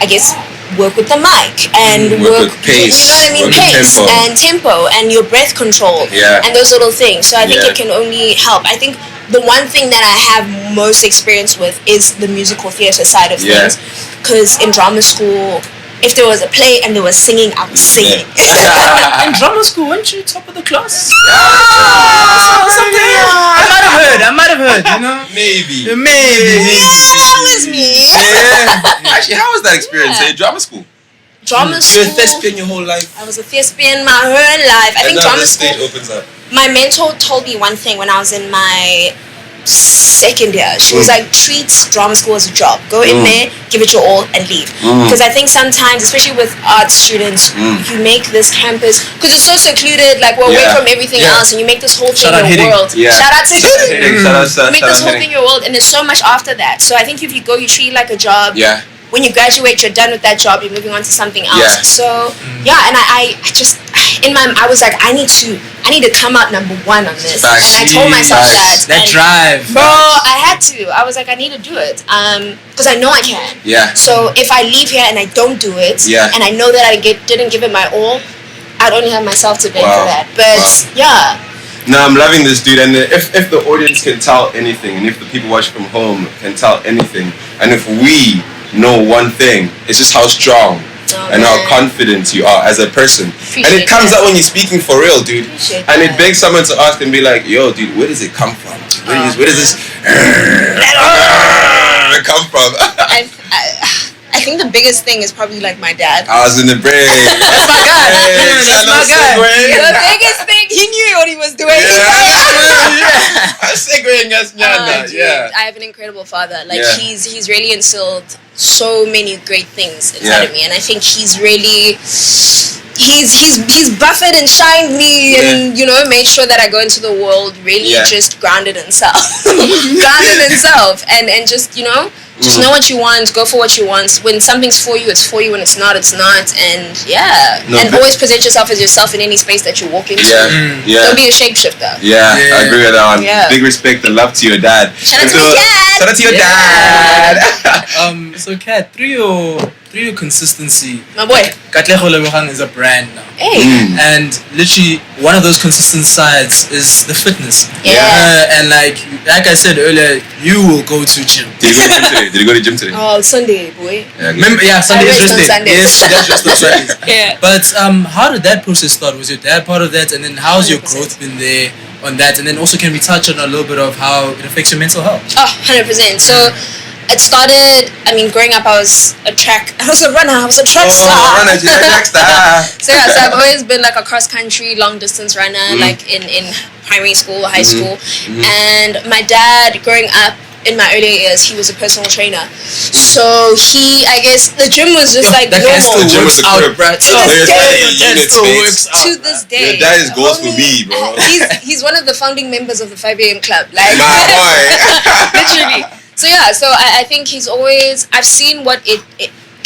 I guess, work with the mic and work with pace, you know what I mean? Pace and tempo and your breath control and those little things. So I think it can only help. I think the one thing that I have most experience with is the musical theatre side of things, because in drama school, if there was a play and there was singing, I was singing. In drama school, weren't you top of the class? I might have heard, you know? Maybe. Yeah, that was me. Actually, how was that experience in drama school? Drama school. You're a thespian your whole life. I was a thespian my whole life. I think drama school. Stage opens up. My mentor told me one thing when I was in my second year. She was like, treat drama school as a job. Go in there, give it your all, and leave. Because I think sometimes, especially with art students, you make this campus, because it's so secluded, like we're away from everything else, and you make this whole thing your world. Shout out to Hitting. You make this whole thing your world, and there's so much after that. So I think if you go, you treat it like a job. When you graduate, you're done with that job. You're moving on to something else. So and I just I was like, I need to come out number 1 on this. And I told myself that drive, bro, I had to. I was like, I need to do it, because I know I can. So if I leave here and I don't do it, and I know that I didn't give it my all, I'd only have myself to blame for that. But No, I'm loving this, dude. And if the audience can tell anything, and if the people watching from home can tell anything, and if we know one thing, it's just how strong and how confident you are as a person. And it comes out when you're speaking for real, dude. And it begs someone to ask and be like, yo, dude, where does it come from? Where does this come from? I think the biggest thing is probably like my dad. I was in the brain. That's my guy. That's my guy. The biggest thing, he knew what he was doing. I have an incredible father. Like he's really instilled so many great things inside of me, and I think he's really he's buffeted and shined me, and made sure that I go into the world really just grounded in self, and just just know what you want, go for what you want. When something's for you, it's for you. When it's not, it's not. And always present yourself as yourself in any space that you walk into. Don't be a shapeshifter. I agree with that one. Big respect and love to your dad. Shout out to my dad. Shout out to your dad. So Kat, through your consistency, my boy, Katlego Lebogang is a brand now. And literally one of those consistent sides is the fitness. And like I said earlier, you will go to gym. Did you go to gym today? Oh, Sunday, boy. Sunday is rest day. Yes, she does rest on Sundays. But how did that process start? Was your dad part of that? And then how's 100%. Your growth been there on that? And then also can we touch on a little bit of how it affects your mental health? Oh, 100%. So it started, growing up I was a runner, I was a track star. So I've always been like a cross country, long distance runner, like in primary school, high school. And my dad, growing up, in my earlier years, he was a personal trainer. So I guess the gym was just like that guy still normal. works out, bro. To this day. That is goals for me, bro. He's one of the founding members of the 5 a.m. club. Like, my boy. literally. So yeah, so I think he's always, I've seen what it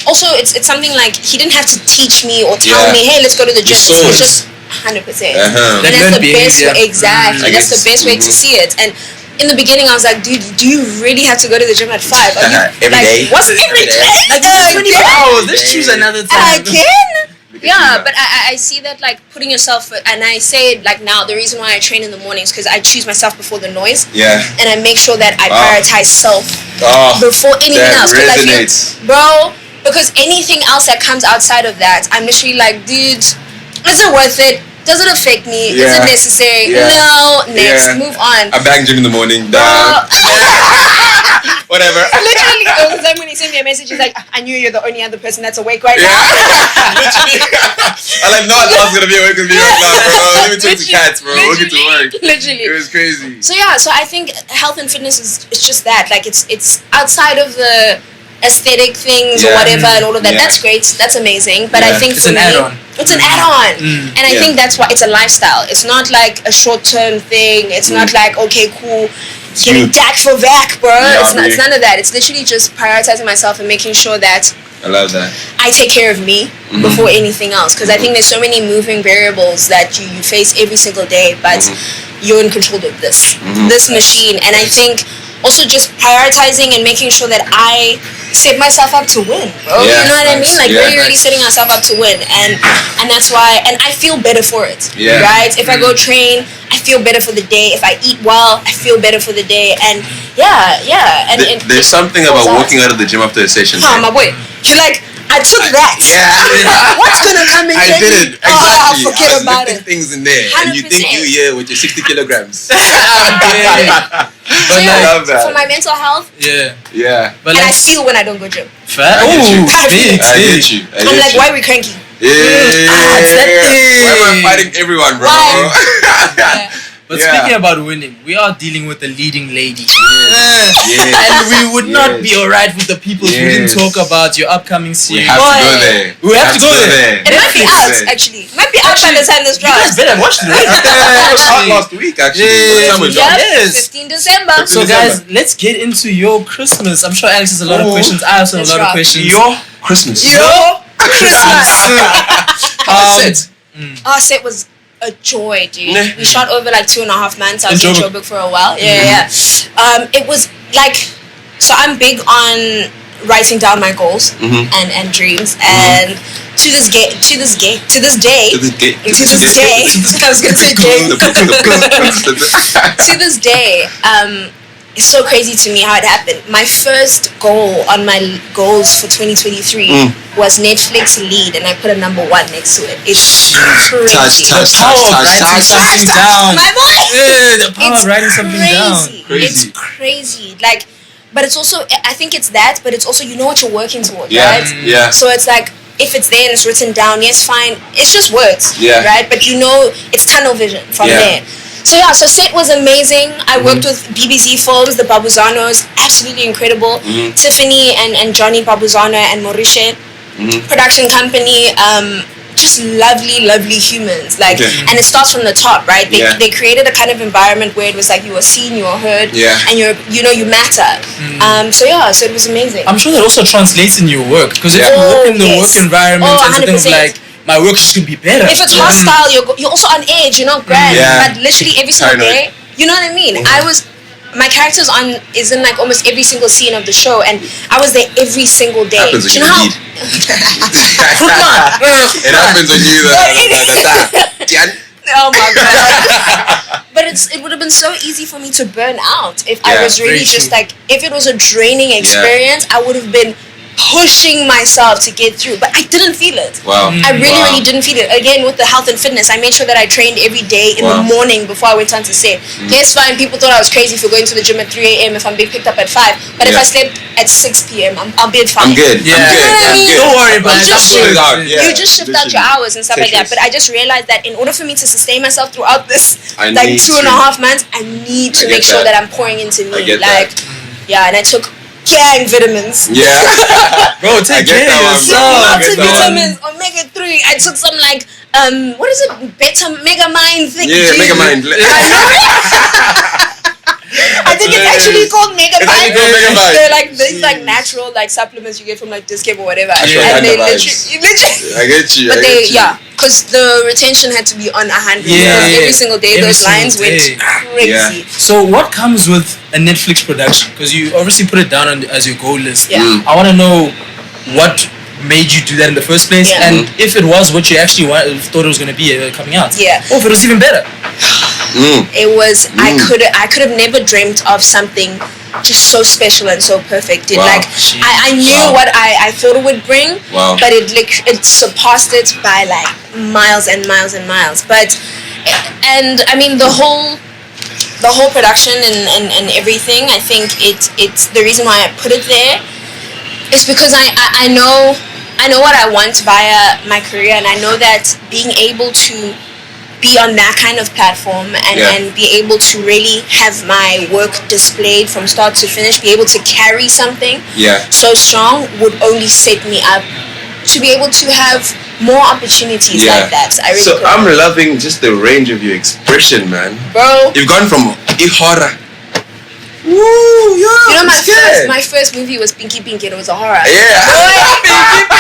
also it's something like he didn't have to teach me or tell me, hey, let's go to the gym. It's just 100%. And that's the best way, exactly. That's the best way to see it. And in the beginning, I was like, dude, do you really have to go to the gym at 5? Are you, every day? What's every day? Like, 24 hours. Let's choose another time. Again? Yeah, but I see that like putting yourself, and I say it like now, the reason why I train in the mornings because I choose myself before the noise. Yeah. And I make sure that I prioritize self before anything else. Resonates. Bro, because anything else that comes outside of that, I'm literally like, dude, is it worth it? Does it affect me? Is it necessary? No. Next, move on. I'm back in gym in the morning. Whatever. Literally, all the time when he sent me a message, he's like, I knew you're the only other person that's awake right now. Literally. I'm like, no one else is gonna be awake with me right now, bro. Let me talk to cats, bro. We'll get to work. Literally. It was crazy. So yeah, so I think health and fitness is just that. Like it's outside of the aesthetic things or whatever and all of that. That's great. That's amazing. But I think it's for an me, add-on. it's an add-on. And I think that's why it's a lifestyle. It's not like a short-term thing. It's not like, okay, cool, getting jacked for vac, bro. It's none of that. It's literally just prioritizing myself and making sure that I love that. I take care of me before anything else. Because I think there's so many moving variables that you face every single day, but you're in control of this machine. And I think also just prioritizing and making sure that I set myself up to win, bro. You know what I mean? Like really setting ourselves up to win. And that's why, and I feel better for it. Right? If I go train, I feel better for the day. If I eat well, I feel better for the day. And and there's something about walking out of the gym after a session. My boy. You're like, I took that. What's gonna come in? I did it. Exactly. Forget I was about lifting it. things in there, and you think 100%. you here with your 60 kilograms. So I love that. for my mental health, Yeah. But and I feel when I don't go gym. Fair. I get you. I'm like, why are we cranky? It's that thing. Why am I fighting everyone, bro? But speaking about winning, we are dealing with a leading lady. And we would not be alright with the people who didn't talk about your upcoming series. We have to go there. We have to go there. It might be out, actually. Might be out by the time this You guys drops. better watch it. It was out last week, actually. Yeah. What time was it? Yes. 15 December. So guys, let's get into your Christmas. I'm sure Alex has a lot of questions. I have a lot of questions. Your Christmas. Your Christmas. How was it? Our set was a joy, dude. We shot over like 2.5 months. I was in Joburg. Joburg for a while. It was like, so I'm big on writing down my goals and dreams, and to this day, I was gonna say to this day, it's so crazy to me how it happened. My first goal on my goals for 2023 was Netflix lead, and I put a number 1 next to it. It's crazy. The power of writing something down. My boy. The power of writing something down. It's crazy. Like, but it's also, I think it's that, but it's also, you know what you're working towards, right? Yeah. So it's like, if it's there and it's written down, yes, fine. It's just words, right? But you know, it's tunnel vision from there. So yeah, so set was amazing. I worked with BBC Films, the Babuzanos, absolutely incredible. Tiffany and Johnny Babuzano and Maurice, production company, just lovely humans. Like, and it starts from the top, right? They created a kind of environment where it was like you were seen, you were heard, and you matter. So it was amazing. I'm sure that also translates in your work, because if you work in the work environment and something like, my work is going to be better. If it's hostile, you're also on edge, you're not grand. But literally every single day, you know what I mean? My character's is in like almost every single scene of the show, and I was there every single day. Happens when Do you know you It happens when you Oh my god. But it would have been so easy for me to burn out if I was really just like, if it was a draining experience, I would have been pushing myself to get through, but I didn't feel it. Wow. I really didn't feel it. Again, with the health and fitness, I made sure that I trained every day in the morning before I went on to set. Yes, fine, people thought I was crazy for going to the gym at 3 a.m. if I'm being picked up at 5, but if I slept at 6 p.m., I'll be fine. I'm good. Don't worry about it. You just shift out your hours and stuff like that. But I just realized that in order for me to sustain myself throughout this like 2.5 months, I need to make sure that I'm pouring into me. Yeah, and I took gang vitamins. Yeah. Bro, take care of yourself. Multivitamins, omega-3. I took some like what is it? Beta Mega Mind thing. Yeah, Mega Mind. I think it's actually called Mega Mind. Mega Mind. They're like these like natural like supplements you get from like Discount or whatever. Yeah. And they I get you. But because the retention had to be on 100 every single day. Those lines went crazy. Yeah. So what comes with a Netflix production? Because you obviously put it down as your goal list. Yeah. I want to know what made you do that in the first place, and if it was what you actually thought it was going to be coming out. Yeah. Or if it was even better. It was. I could have never dreamt of something just so special and so perfect. Like I knew what I thought it would bring, but it surpassed it by like miles and miles and miles. But and I mean the whole production and everything. I think it's the reason why I put it there is because I know what I want via my career, and I know that being able to be on that kind of platform and be able to really have my work displayed from start to finish, be able to carry something so strong would only set me up to be able to have more opportunities like that. I'm loving just the range of your expression, man. Bro. You've gone from ihora. Woo, you know my first movie was Pinky Pinky and it was a horror. Yeah.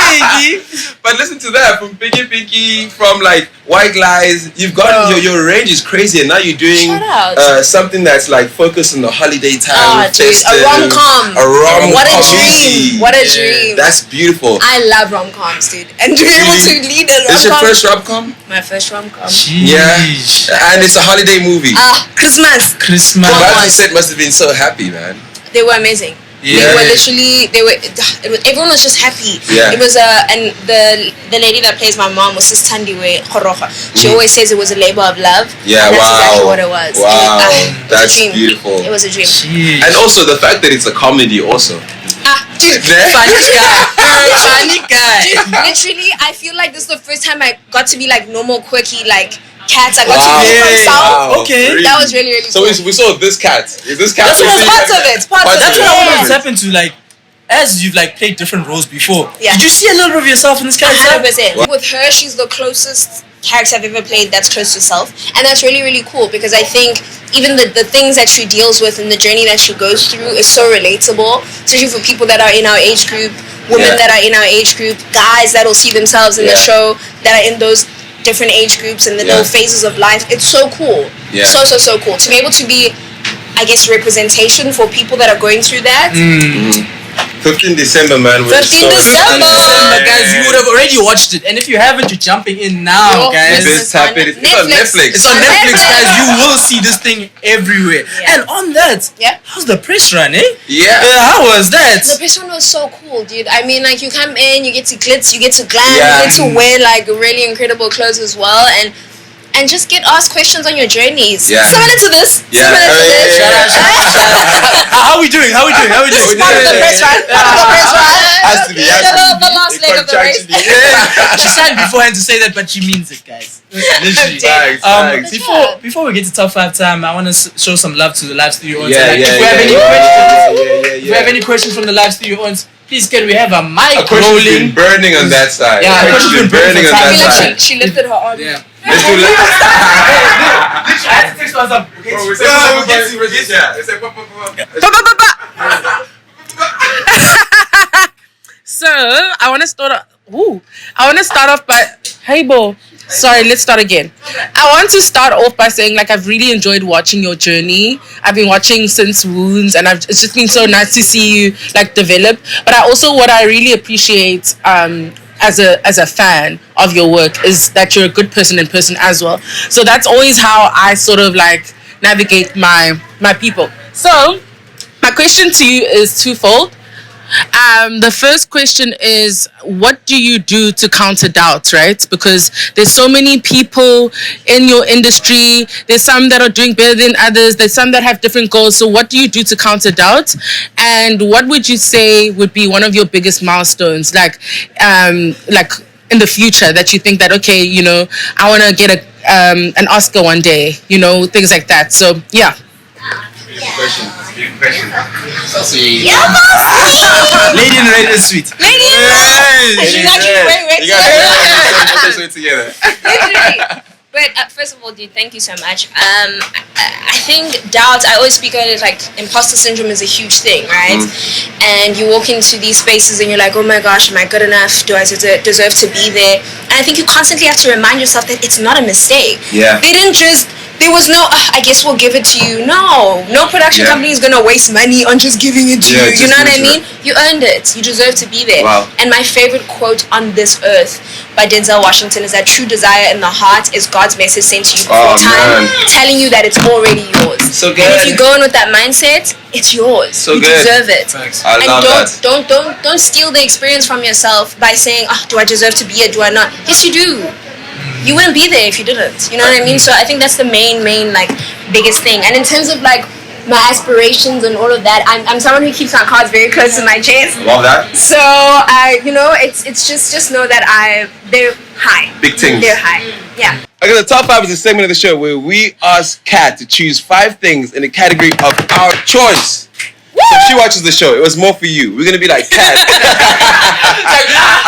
Pinky. But listen to that, from Pinky, from like White Lies, you've got your range is crazy, and now you're doing something that's like focused on the holiday time. A rom-com. What a dream. What a dream. That's beautiful. I love rom-coms, dude. And to be able to lead a rom-com. Is your first rom-com? My first rom-com. Yeah. And it's a holiday movie. Christmas. The vibes you said must have been so happy, man. They were amazing. Yeah. They were literally, everyone was just happy. Yeah. It was and the lady that plays my mom was Sistandiwe Khoroha. She always says it was a labor of love. Yeah, and that's exactly what it was. Wow, that's a dream. beautiful. It was a dream. Jeez. And also the fact that it's a comedy also. Dude, Funny guy. Dude, literally, I feel like this is the first time I got to be like normal, quirky, like cats. I got to be from South. Okay. Really? That was really, really cool. So we saw this cat. Is this cat? This was part of it. That's what I wanted to happen to, like, as you've like played different roles before. Yeah. Did you see a little bit of yourself in this character? 100%. With her, she's the closest character I've ever played that's close to self, and that's really, really cool because I think even the things that she deals with and the journey that she goes through is so relatable, especially for people that are in our age group, women that are in our age group, guys that will see themselves in the show that are in those different age groups and the little phases of life. It's so cool. So cool to be able to be, I guess, representation for people that are going through that. 15 December, man. 15 December, guys. You would have already watched it, and if you haven't, you're jumping in now, guys. It's on Netflix. It's on Netflix, guys. You will see this thing everywhere. And on that, how's the press run, eh? Yeah. How was that? The press run was so cool, dude. I mean, like, you come in, you get to glitz, you get to glam, you get to wear like really incredible clothes as well, and just get asked questions on your journeys. Similar to this. Yeah. How are we doing? This is part of the press run. Has to be. The last leg of the race. She signed beforehand to say that, but she means it, guys. Literally. Thanks. Before we get to top 5 time, I want to show some love to the live studio audience. If we have any questions from the live studio audience, please can we have a mic rolling? Been burning on that side. Yeah, a question's been burning on that side. She lifted her arm. Yeah. Let's do that. I had to text myself. So I want to start off by let's start again. I want to start off by saying, like, I've really enjoyed watching your journey. I've been watching since Wounds, and it's just been so nice to see you like develop. But what I really appreciate as a fan of your work is that you're a good person in person as well. So that's always how I sort of like navigate my people. So my question to you is twofold. The first question is, what do you do to counter doubt, right? Because there's so many people in your industry. There's some that are doing better than others. There's some that have different goals. So what do you do to counter doubt? And what would you say would be one of your biggest milestones, like in the future, that you think that, okay, you know, I want to get an Oscar one day, you know, things like that. So, yeah. Question. Big question. Yeah, boss. Lady in red is sweet. Lady in red. She's actually wearing red. You guys put this together. Literally. But first of all, dude, thank you so much. I think doubt, I always speak on it like imposter syndrome is a huge thing, right? And you walk into these spaces and you're like, oh my gosh, am I good enough? Do I deserve to be there? And I think you constantly have to remind yourself that it's not a mistake. Yeah. They didn't just, there was no, I guess we'll give it to you. No production company is going to waste money on just giving it to you. You know what I mean? You earned it. You deserve to be there. Wow. And my favorite quote on this earth by Denzel Washington is that true desire in the heart is God's message sent to you before time, telling you that it's already yours. So good. And if you go in with that mindset, it's yours. So you good. deserve it. Thanks. I love that. Don't steal the experience from yourself by saying, oh, do I deserve to be here? Do I not? Yes, you do. You wouldn't be there if you didn't. You know what I mean? So I think that's the main like biggest thing. And in terms of like my aspirations and all of that, I'm someone who keeps my cards very close to my chest. Love that. So it's just know that they're high. Big things. They're high. Yeah. Okay, the top 5 is a segment of the show where we ask Kat to choose 5 things in the category of our choice. So if she watches the show, it was more for you. We're gonna be like Kat. I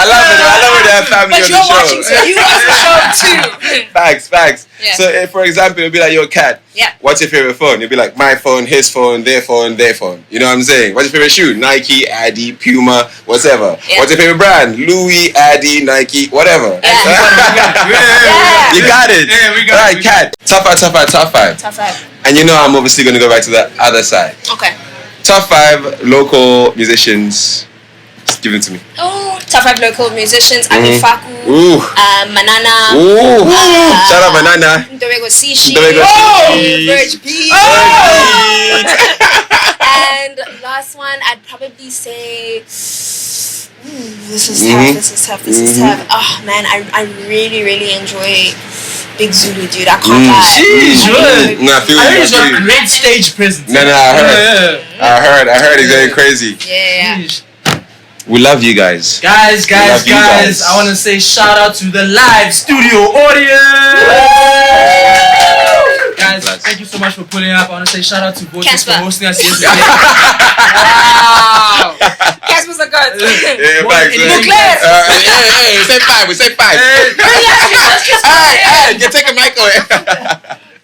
love it. I love it to have family But on you're the show. watching, so you watch the show too. Facts. Yeah. So if, for example, it'll be like, yo, Kat, Yeah. what's your favorite phone? You'll be like, my phone, his phone, their phone, their phone. You know what I'm saying? What's your favorite shoe? Nike, Adi, Puma, whatever. Yeah. What's your favorite brand? Louis, Adi, Nike, whatever. Yeah. You got it. Yeah, we got All it, right, we Kat. Top 5. Top 5. And you know I'm obviously going to go back to the other side. Okay. Top 5 local musicians. Just give it to me. Oh, top 5 local musicians. Amifaku. Ooh. Manana. Ooh. Shout out Manana. Ndowego Sishi. Ndowego Sishi. Verge B. And last one, I'd probably say. This is tough. Oh man, I really enjoy Big Zulu, dude. I can't lie. Sheesh, No, I feel I you. heard he's got great stage presence. No, I heard it's going crazy. Yeah. Sheesh. We love you guys. Guys, love you guys. I want to say shout out to the live studio audience. Guys, thank you so much for pulling up. I want to say shout out to Posties for hosting us yesterday. Wow. Casper's a god. Yeah, What? facts. Hey, We say 5. Hey, you take a mic away.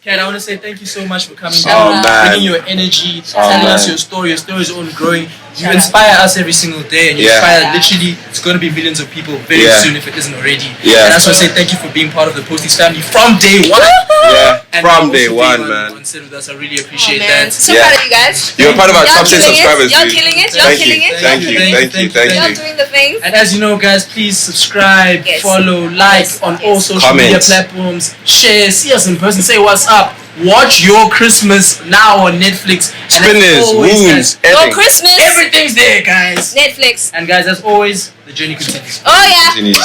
Kat, I want to say thank you so much for coming Oh, down, man. bringing your energy, telling us your story. Your story is only growing. You inspire us every single day, and you inspire literally. It's going to be millions of people very soon if it isn't already. Yeah. And I just want to say thank you for being part of the Posties family from day one. Yeah, And from also day being one, on man. set with us. I really appreciate Man, that. so Yeah. proud of you guys. You're part of our Y'all top 10 killing it. subscribers. Y'all dude. killing it. Y'all Thank killing you. it. Thank you. Y'all doing the things. And as you know, guys, please subscribe, Yes. follow, like Yes. on all social Comment. media platforms, share, see us in person, say what's up. Watch Your Christmas now on Netflix. And as Spinners, always, wounds, guys, Your everything. Christmas. everything's there, guys. Netflix. And guys, as always, the journey continues. Oh yeah. Continues.